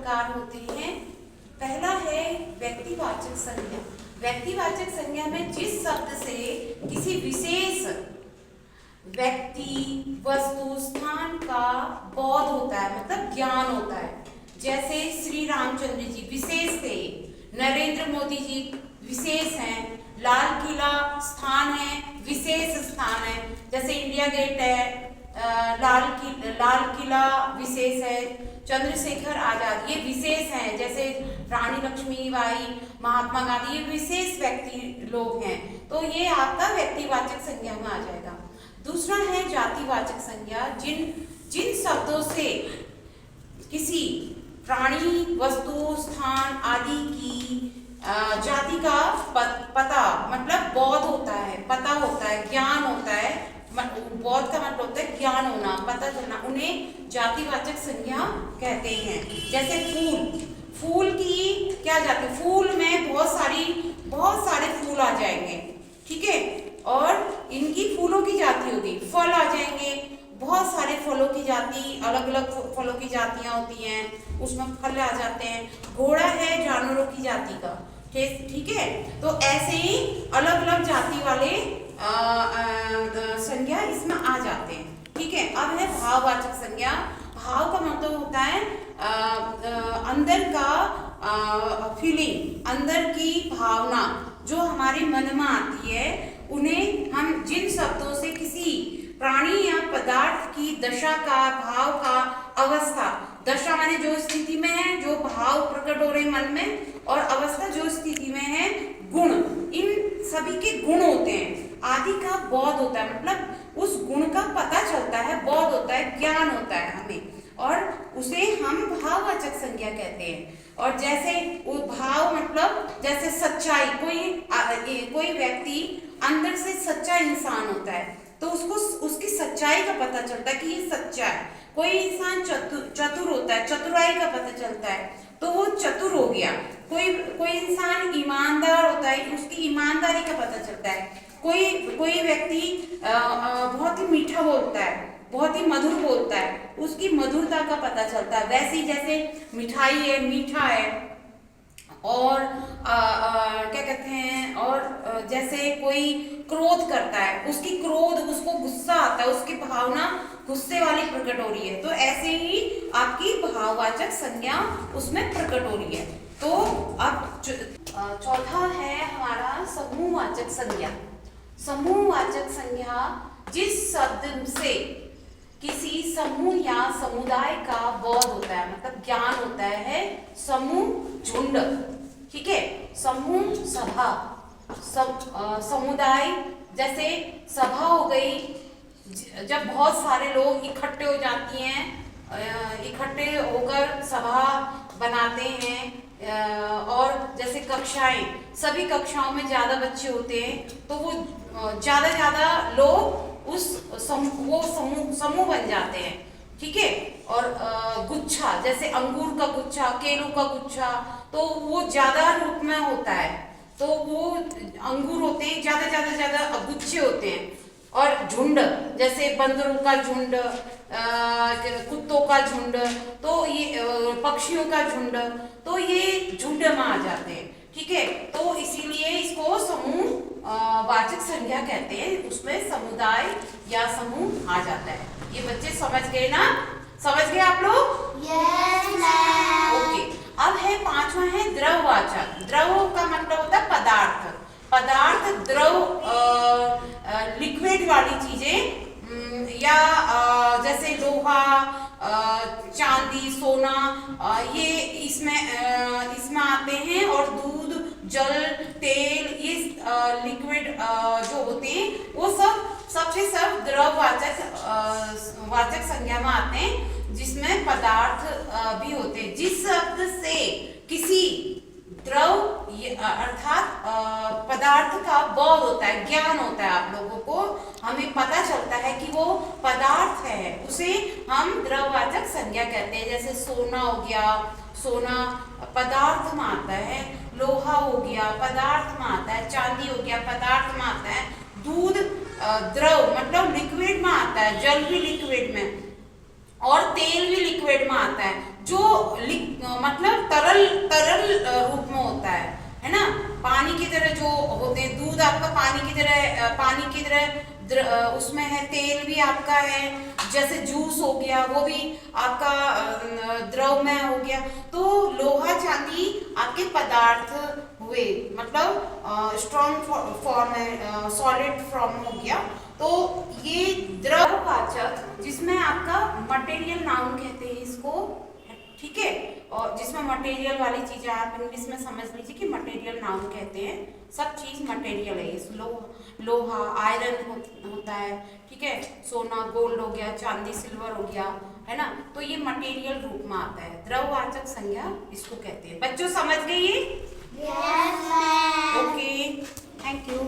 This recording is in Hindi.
प्रकार होते हैं। पहला है व्यक्तिवाचक संज्ञा। व्यक्तिवाचक संज्ञा में जिस शब्द से किसी विशेष व्यक्ति, वस्तु, स्थान का बोध होता है, मतलब ज्ञान होता है। जैसे श्री रामचंद्र जी विशेष थे, नरेंद्र मोदी जी विशेष हैं, लाल किला स्थान है, विशेष स्थान है। जैसे इंडिया गेट है, लाल किला विशेष है, चंद्रशेखर आजाद ये विशेष हैं। जैसे रानी लक्ष्मीबाई, महात्मा गांधी ये विशेष व्यक्ति लोग हैं। तो ये आपका व्यक्तिवाचक संज्ञा में आ जाएगा। दूसरा है जातिवाचक संज्ञा। जिन शब्दों से किसी प्राणी, वस्तु, स्थान आदि की जाति का पता मतलब बोध होता है, पता होता है, ज्ञान होता है। बोध का मतलब होता है ज्ञान होना, पता चलना, उन्हें जातिवाचक संज्ञा कहते हैं। जैसे फूल की क्या जाति, फूल में बहुत सारे फूल आ जाएंगे, ठीक है, और इनकी फूलों की जाति होगी। फल आ जाएंगे, बहुत सारे फलों की जाति, अलग अलग फलों की जातियां होती हैं, उसमें फल आ जाते हैं। घोड़ा है जानवरों की जाति का, ठीक है। तो ऐसे ही अलग अलग जाति वाले संज्ञा इसमें आ जाते हैं, ठीक है। अब है भाववाचक संज्ञा। भाव का मतलब होता है अंदर का फीलिंग, अंदर की भावना जो हमारे मन में आती है, उन्हें हम जिन शब्दों से किसी प्राणी या पदार्थ की दशा का, भाव का, अवस्था, दशा माने जो स्थिति में है, जो भाव प्रकट हो रहे मन में, और अवस्था जो स्थिति में है, गुण, इन सभी के गुण होते हैं, आदि का बोध होता है, मतलब उस गुण का पता चलता है, बोध होता है, ज्ञान होता है हमें, और उसे हम भाववाचक संज्ञा कहते हैं। और जैसे वो भाव मतलब जैसे सच्चाई, कोई व्यक्ति अंदर से सच्चा इंसान होता है तो उसको उसकी सच्चाई का पता चलता है कि ये सच्चा है। कोई इंसान चतुर होता है, चतुराई का पता चलता है तो वो चतुर हो गया। कोई इंसान ईमानदार होता है, उसकी ईमानदारी का पता चलता है। कोई व्यक्ति बहुत ही मीठा बोलता है, बहुत ही मधुर बोलता है, उसकी मधुरता का पता चलता है। वैसे ही जैसे मिठाई है, मीठा है, और क्या कहते हैं, और जैसे कोई क्रोध करता है, उसको गुस्सा आता है, उसकी भावना गुस्से वाली प्रकट हो रही है, तो ऐसे ही आपकी भाववाचक संज्ञा उसमें प्रकट हो रही है। तो अब चौथा है हमारा समूहवाचक संज्ञा। समूहवाचक संज्ञा जिस शब्द से किसी समूह या समुदाय का बोध होता है, मतलब ज्ञान होता है। समूह झुंड, ठीक है, समूह सभा, समुदाय जैसे सभा हो गई, जब बहुत सारे लोग इकट्ठे हो जाती हैं, इकट्ठे होकर सभा बनाते हैं। और जैसे कक्षाएं, सभी कक्षाओं में ज्यादा बच्चे होते हैं तो वो ज्यादा लोग उस समूह बन जाते हैं, ठीक है। और गुच्छा, जैसे अंगूर का गुच्छा, केलों का गुच्छा, तो वो ज्यादा रूप में होता है, तो वो अंगूर होते हैं, ज्यादा गुच्छे होते हैं। और झुंड, जैसे बंदरों का झुंड, कुत्तों का झुंड, तो ये पक्षियों का झुंड, तो ये झुंड में आ जाते हैं, ठीक है। तो इसीलिए इसको समूह वाचक संज्ञा कहते हैं, उसमें समुदाय या समूह आ जाता है। ये बच्चे समझ गए ना? समझ गए आप लोग? Yes ma'am. ओके। अब है पांचवा है द्रववाचक। द्रव का मतलब होता है पदार्थ, द्रव लिक्विड वाली चीजें, या जैसे लोहा, चांदी, सोना, ये इसमें आते हैं। और दूध, जल, तेल, ये लिक्विड जो होते हैं वो सब द्रववाचक संज्ञा में आते हैं, जिसमें पदार्थ भी होते हैं। जिस शब्द से किसी द्रव अर्थात पदार्थ का बोध होता है, ज्ञान होता है, आप लोगों को हमें पता चलता है कि वो पदार्थ है, उसे हम द्रववाचक संज्ञा कहते हैं। जैसे सोना हो गया, सोना पदार्थ में आता है। लोहा हो गया, पदार्थ में आता है। चांदी हो गया, पदार्थ में आता है। दूध द्रव मतलब लिक्विड में आता है, जल भी लिक्विड में, और तेल भी लिक्विड में आता है। जो मतलब तरल तरल रूप में होता है ना। पानी की तरह जो होते हैं, दूध आपका पानी की तरह उसमें है, तेल भी आपका है, जैसे जूस हो गया वो भी आपका द्रव में हो गया। तो लोहा चांदी आपके पदार्थ हुए, मतलब स्ट्रॉन्ग फॉर्म है, सॉलिड फॉर्म हो गया। तो ये द्रववाचक जिसमें आपका मटेरियल नाउन कहते हैं इसको, ठीक है। और जिसमें मटेरियल वाली चीजें आप इंग्लिश में समझ लीजिए कि मटेरियल नाउन कहते हैं, सब चीज मटेरियल है। इस लोहा आयरन होता है, ठीक है, सोना गोल्ड हो गया, चांदी सिल्वर हो गया, है ना। तो ये मटेरियल रूप में आता है, द्रववाचक संज्ञा इसको कहते हैं। बच्चों समझ गए ये? Yes, ma'am. Okay, thank you.